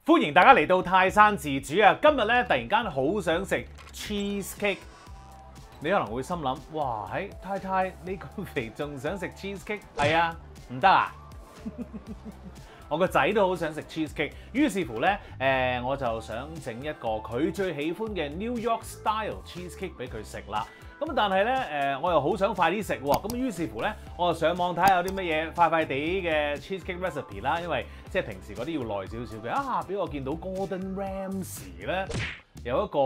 歡迎大家嚟到泰山自主啊！今日咧突然間好想食 cheesecake， 你可能會心諗：哇，太太你咁肥仲想食 cheesecake？ 係啊，唔得啊！我個仔都好想食 cheesecake， 於是乎咧，我就想整一個佢最喜歡嘅 New York Style cheesecake 俾佢食啦。咁但係咧，我又好想快啲食喎。咁於是乎咧，我就上網睇下有啲乜嘢快啲嘅 cheesecake recipe 啦。因為即係平時嗰啲要耐少少嘅。啊，俾我見到 Gordon Ramsay 咧有一個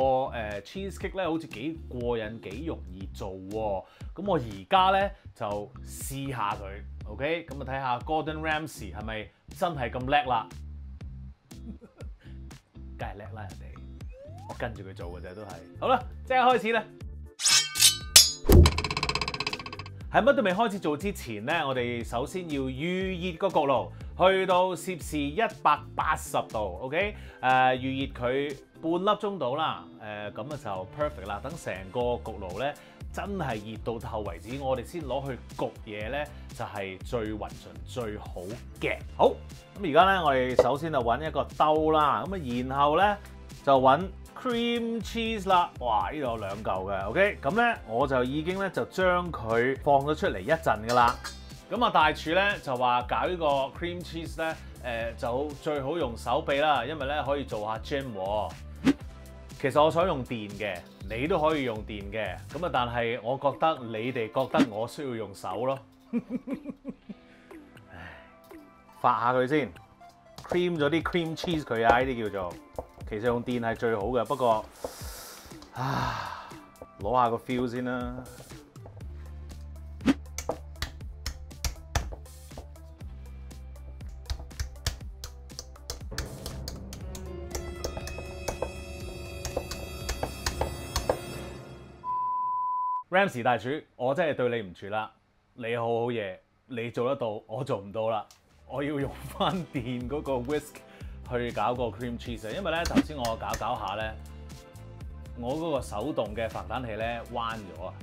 cheesecake 咧，好似幾過癮、幾容易做喎。咁我而家咧就試下佢。OK， 咁啊睇下 Gordon Ramsay 係咪真係咁叻啦？梗係叻啦，人哋我跟住佢做嘅啫，都係。好啦，即刻開始啦！喺乜都未開始做之前咧，我哋首先要預熱個焗爐，去到攝氏180度 ，OK？ 預熱佢半粒鐘到啦，咁啊就 perfect 啦。等成個焗爐咧真係熱到透為止，我哋先攞去焗嘢咧，就係最勻順最好嘅。好，咁而家咧我哋首先就揾一個兜啦，咁啊然後咧就揾 cream cheese 啦，哇！呢度有2嚿嘅 ，OK， 咁咧我就已經咧就將佢放咗出嚟一陣噶啦。咁啊大廚咧就話搞呢個 cream cheese 咧，就最好用手臂啦，因為咧可以做下 gym。其實我想用電嘅，你都可以用電嘅，咁啊但係我覺得你哋覺得我需要用手咯。發下佢先 ，cream 咗啲 cream cheese 佢啊，呢啲叫做。其實用電係最好嘅，不過攞下個 feel 先啦。Ramsay 大廚，我真係對你唔住啦！你好好嘢，你做得到，我做唔到啦。我要用翻電嗰個 whisk 去搞個 cream cheese 啊，因為咧頭先我搞下咧，我嗰個手動嘅發蛋器咧彎咗啊！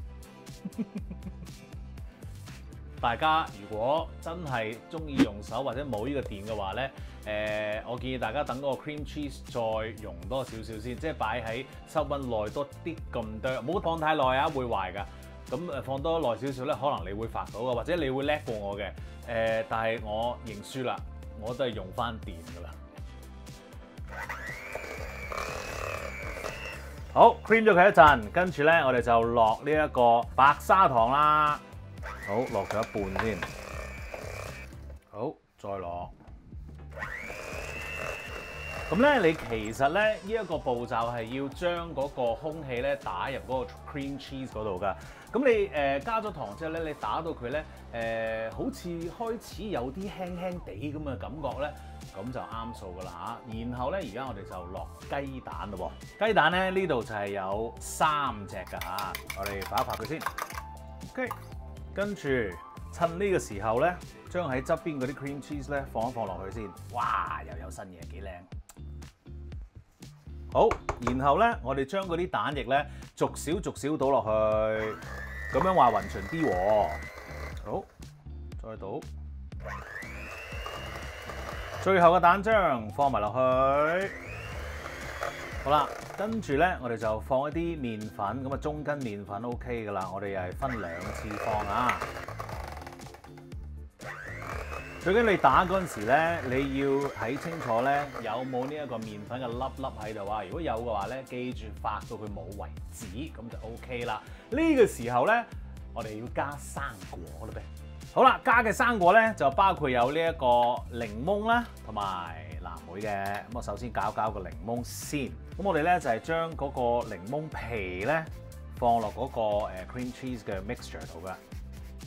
大家如果真係中意用手或者冇呢個電嘅話咧，我建議大家等嗰個 cream cheese 再溶多少少先，即係擺喺室溫耐多啲咁多，唔好放太耐啊，會壞㗎。咁放多耐少少咧，可能你會發到嘅，或者你會叻過我嘅。但係我認輸啦，我都係用翻電㗎啦。好 cream 咗佢一陣，跟住咧我哋就落呢一個白砂糖啦。好，落咗一半先。好，再落。咁咧，你其實咧呢一個步驟係要將嗰個空氣咧打入嗰個 cream cheese 嗰度㗎。咁你加咗糖之後咧，你打到佢咧好似開始有啲輕輕地咁嘅感覺咧，咁就啱數㗎啦嚇。然後咧，而家我哋就落雞蛋咯喎。雞蛋咧呢度就係有3隻㗎嚇，我哋拍一拍佢先。OK， 跟住趁呢個時候咧，將喺側邊嗰啲 cream cheese 咧放一放落去先。哇，又有新嘢，幾靚！好，然後咧，我哋將嗰啲蛋液咧逐少倒落去，咁樣話勻順啲喎。好，再倒，最後嘅蛋漿放埋落去。好啦，跟住咧，我哋就放一啲麵粉，咁啊中筋麵粉 OK 噶啦，我哋又係分2次放啊。最緊你打嗰陣時咧，你要睇清楚咧有冇呢一個麵粉嘅粒粒喺度啊！如果有嘅話咧，記住發到佢冇為止，咁就 OK 啦。呢個時候咧，我哋要加生果啦唄。好啦，加嘅生果咧就包括有呢一個檸檬啦，同埋藍莓嘅。咁我首先攪個檸檬先。咁我哋咧就係將嗰個檸檬皮咧放落嗰個cream cheese 嘅 mixture 度㗎。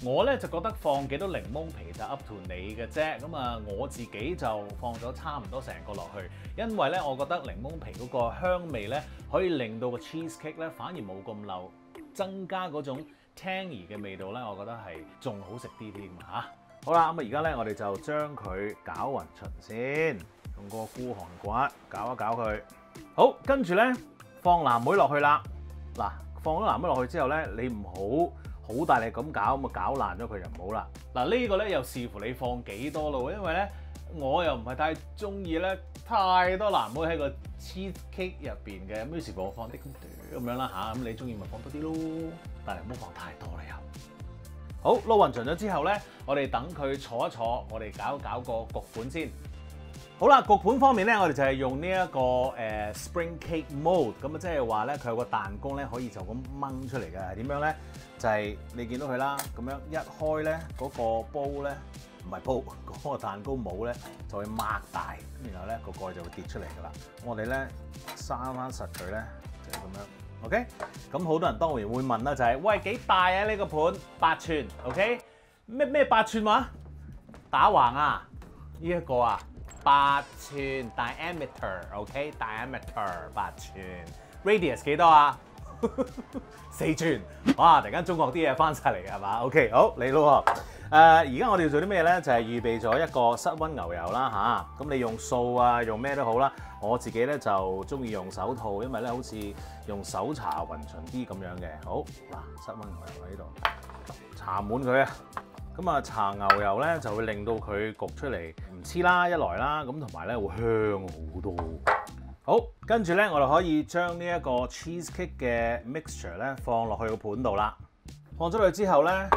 我咧就覺得放幾多檸檬皮就 up to 你嘅啫，咁啊我自己就放咗差唔多成個落去，因為咧我覺得檸檬皮嗰個香味咧可以令到個 cheesecake 咧反而冇咁漏，增加嗰種 tangy 嘅味道咧，我覺得係仲好食啲添嚇。好啦，咁啊而家咧我哋就將佢攪勻勻先，用個孤寒刮攪一攪佢。好，跟住咧放藍莓落去啦。嗱，放咗藍莓落去之後咧，你唔好大力咁攪，咁啊攪爛咗佢就唔好啦。嗱，呢個咧又視乎你放幾多咯，因為咧我又唔係太中意咧太多藍莓喺個 cheesecake 入邊嘅，咁於是我放啲咁樣啦嚇，咁你中意咪放多啲咯，但係唔好放太多啦又。好，撈勻勻咗之後咧，我哋等佢坐一坐，我哋搞個焗盤先。好啦，焗盤方面咧，我哋就係用呢一個spring cake mold， 咁啊即係話咧佢有個彈弓咧可以就咁掹出嚟嘅，係點樣咧？就係你見到佢啦，咁樣一開咧嗰個煲咧，唔係煲嗰個蛋糕模咧就會擘大，然後咧個蓋就會跌出嚟噶啦。我哋咧閂翻實佢咧就係咁樣 ，OK？ 咁好多人當然會問啦，就係喂幾大啊呢個盤？8寸 ，OK？ 咩8寸話？打橫啊？呢一個啊？8寸 diameter，OK？ diameter 8寸 ，radius 幾多啊？4寸，哇！突然間中國啲嘢翻晒嚟係嘛 ？OK， 好嚟咯喎。而家我哋要做啲咩咧？就係預備咗一個室溫牛油啦嚇。咁你用掃啊，用咩都好啦。我自己咧就中意用手套，因為咧好似用手搽勻勻啲咁樣嘅。好嗱，室溫牛油喺度，搽滿佢啊！咁啊，搽牛油咧就會令到佢焗出嚟唔黐啦，一來啦，咁同埋咧會香好多。好，跟住咧我哋可以將呢一個 cheesecake 嘅 mixture 咧放落去個盤度啦。放咗落去之後咧，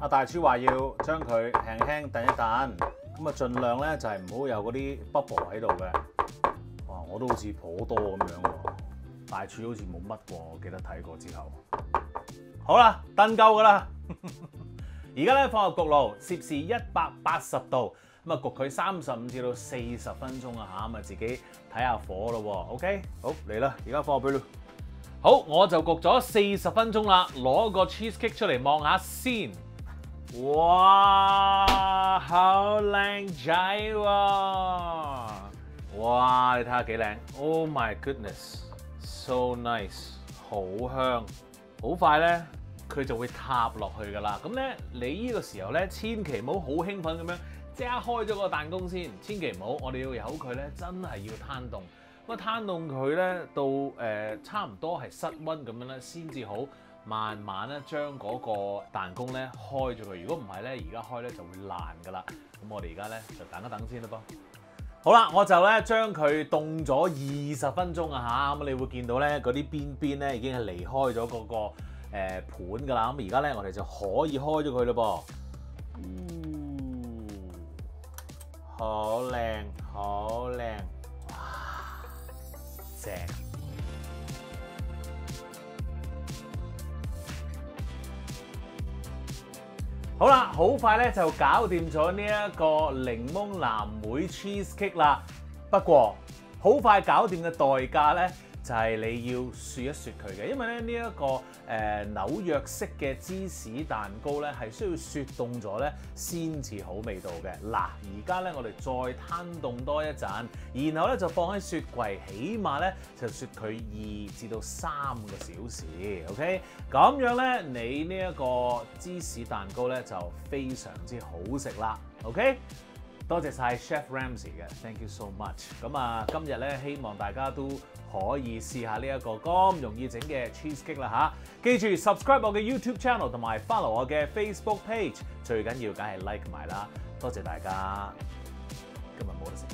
阿大廚話要將佢輕輕燉一燉，咁啊盡量咧就係唔好有嗰啲 bubble 喺度嘅。哇，我都好似頗多咁樣喎，大廚好似冇乜喎，我記得睇過之後。好啦，燉夠噶啦。而家咧放入焗爐，攝氏180度，咁啊焗佢35至到40分鐘啊嚇，咁啊自己睇下火咯喎 ，OK， 好嚟啦，而家放入去咯。好，我就焗咗40分鐘啦，攞個 cheesecake 出嚟望下先。哇，好靚仔喎！哇，你睇下幾靚 ，Oh my goodness，so nice， 好香，好快咧。佢就會塌落去㗎啦，咁咧你呢個時候咧，千祈唔好好興奮咁樣即刻開咗個彈弓先，千祈唔好，我哋要由佢咧真係要攤凍，咁啊攤凍佢咧到差唔多係室溫咁樣咧，先至好慢慢咧將嗰個彈弓咧開咗佢，如果唔係咧而家開咧就會爛㗎啦，咁我哋而家咧就等一等先啦噃。好啦，我就咧將佢凍咗20分鐘啊嚇，咁你會見到咧嗰啲邊邊咧已經係離開咗嗰個盤噶啦，咁而家咧我哋就可以開咗佢咯噃，好靚好靚，哇，正！好啦，好快咧就搞掂咗呢一個檸檬藍莓 cheesecake 啦。不過好快搞掂嘅代價咧，就係你要雪一雪佢嘅，因為咧呢一個紐約式嘅芝士蛋糕咧係需要雪凍咗咧先至好味道嘅。嗱，而家咧我哋再攤凍多一陣，然後咧就放喺雪櫃，起碼咧就雪佢2至到3個小時。OK， 咁樣咧你呢一個芝士蛋糕咧就非常之好食啦。OK。多謝晒 Chef Ramsay 嘅 ，thank you so much。咁啊，今日咧希望大家都可以試下呢一個咁容易整嘅 cheesecake 啦嚇。記住 subscribe 我嘅 YouTube channel 同埋 follow 我嘅 Facebook page， 最緊要梗係 like 埋啦。多謝大家，今日冇得食。